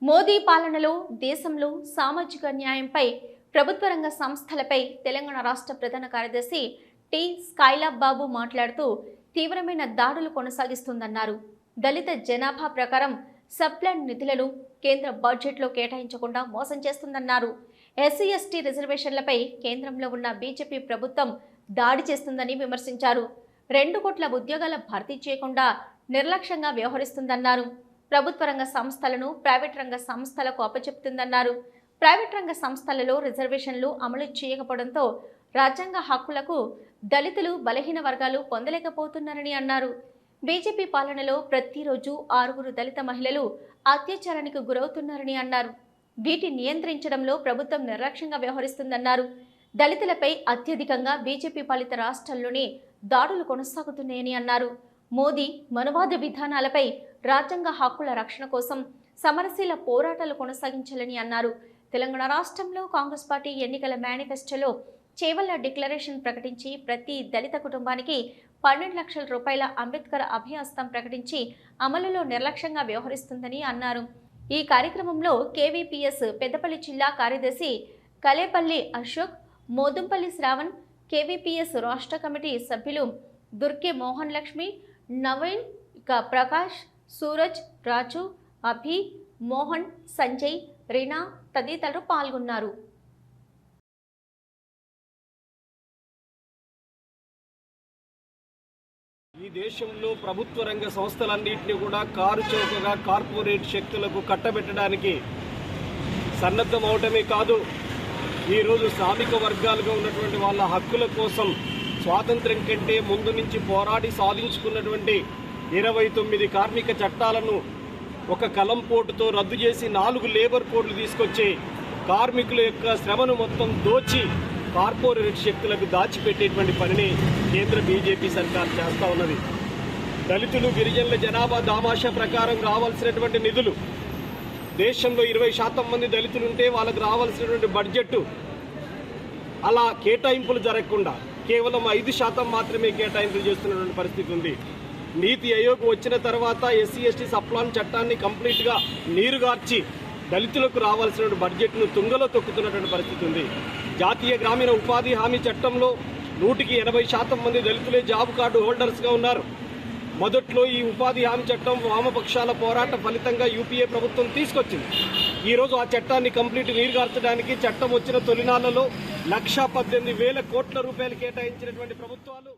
మోదీ పాలనలో దేశంలో సామాజిక న్యాయంపై ప్రభుత్వ రంగ సంస్థలపై తెలంగాణ రాష్ట్ర ప్రధాన కార్యదర్శి టి స్కైలాబ్ బాబు మాట్లాడుతూ తీవ్రమైన దాడులు కొనసాగిస్తుందన్నారు. దళిత జనాభా ప్రకారం సబ్ప్లాన్ నిధులను కేంద్ర బడ్జెట్లో కేటాయించకుండా మోసం చేస్తుందన్నారు. ఎస్సీ ఎస్టీ రిజర్వేషన్లపై కేంద్రంలో ఉన్న బీజేపీ ప్రభుత్వం దాడి చేస్తుందని విమర్శించారు. 2 కోట్ల ఉద్యోగాల భర్తీ చేయకుండా నిర్లక్ష్యంగా వ్యవహరిస్తుందన్నారు. ప్రభుత్వ రంగ సంస్థలను ప్రైవేట్ రంగ సంస్థలకు అప్పచెప్తుందన్నారు. ప్రైవేట్ రంగ సంస్థలలో రిజర్వేషన్లు అమలు చేయకపోవడంతో రాజ్యాంగ హక్కులకు దళితులు బలహీన వర్గాలు పొందలేకపోతున్నారని అన్నారు. బీజేపీ పాలనలో ప్రతిరోజు 6 దళిత మహిళలు అత్యాచారానికి గురవుతున్నారని అన్నారు. వీటిని నియంత్రించడంలో ప్రభుత్వం నిర్లక్ష్యంగా వ్యవహరిస్తుందన్నారు. దళితులపై అత్యధికంగా బీజేపీ పాలిత రాష్ట్రాల్లోనే దాడులు కొనసాగుతున్నాయని అన్నారు. మోదీ మనవాద విధానాలపై రాజ్యాంగ హక్కుల రక్షణ కోసం సమరశీల పోరాటాలు కొనసాగించాలని అన్నారు. తెలంగాణ రాష్ట్రంలో కాంగ్రెస్ పార్టీ ఎన్నికల మేనిఫెస్టోలో చేవళ్ల డిక్లరేషన్ ప్రకటించి ప్రతి దళిత కుటుంబానికి 12 లక్షల రూపాయల అంబేద్కర్ అభయహస్తం ప్రకటించి అమలులో నిర్లక్ష్యంగా వ్యవహరిస్తుందని అన్నారు. ఈ కార్యక్రమంలో కేవీపీఎస్ పెద్దపల్లి జిల్లా కార్యదర్శి కలేపల్లి అశోక్, మోదుంపల్లి శ్రావణ్, కేవీపీఎస్ రాష్ట్ర కమిటీ సభ్యులు దుర్గే మోహన్ లక్ష్మి, నవీన్, ప్రకాష్, సూరజ్, రాజు, అభి, మోహన్, సంజయ్, రీనా తదితరులు పాల్గొన్నారు. ఈ దేశంలో ప్రభుత్వ రంగ సంస్థలన్నింటినీ కూడా కారు చౌకగా కార్పొరేట్ శక్తులకు కట్టబెట్టడానికి సన్నద్ధమవటమే కాదు, ఈరోజు శ్రామిక వర్గాలుగా ఉన్నటువంటి వాళ్ళ హక్కుల కోసం స్వాతంత్ర్యం కంటే ముందు నుంచి పోరాడి సాధించుకున్నటువంటి 29 కార్మిక చట్టాలను ఒక కలంపోటుతో రద్దు చేసి 4 లేబర్ కోడ్లు తీసుకొచ్చి కార్మికుల యొక్క శ్రమను మొత్తం దోచి కార్పొరేట్ శక్తులకు దాచిపెట్టేటువంటి పనిని కేంద్ర బీజేపీ సర్కార్ చేస్తూ ఉన్నది. దళితులు గిరిజనుల జనాభా దామాషా ప్రకారం రావాల్సినటువంటి నిధులు, దేశంలో 20% మంది దళితులుంటే వాళ్ళకు రావాల్సినటువంటి బడ్జెట్ అలా కేటాయింపులు జరగకుండా కేవలం 5% మాత్రమే కేటాయింపులు చేస్తున్నటువంటి పరిస్థితి ఉంది. నీతి ఆయోగ్ వచ్చిన తర్వాత ఎస్సీ ఎస్టీ సప్లాన్ చట్టాన్ని కంప్లీట్గా నీరుగార్చి దళితులకు రావాల్సిన బడ్జెట్ను తుంగలో తొక్కుతున్నటువంటి పరిస్థితి ఉంది. జాతీయ గ్రామీణ ఉపాధి హామీ చట్టంలో 100% మంది దళితులే జాబ్ కార్డు హోల్డర్స్గా ఉన్నారు. మొదట్లో ఈ ఉపాధి హామీ చట్టం వామపక్షాల పోరాట ఫలితంగా యూపీఏ ప్రభుత్వం తీసుకొచ్చింది. ఈరోజు ఆ చట్టాన్ని కంప్లీట్ నీరుగార్చడానికి చట్టం వచ్చిన తొలినాళ్లలో 1,18,000 కోట్ల రూపాయలు కేటాయించినటువంటి ప్రభుత్వాలు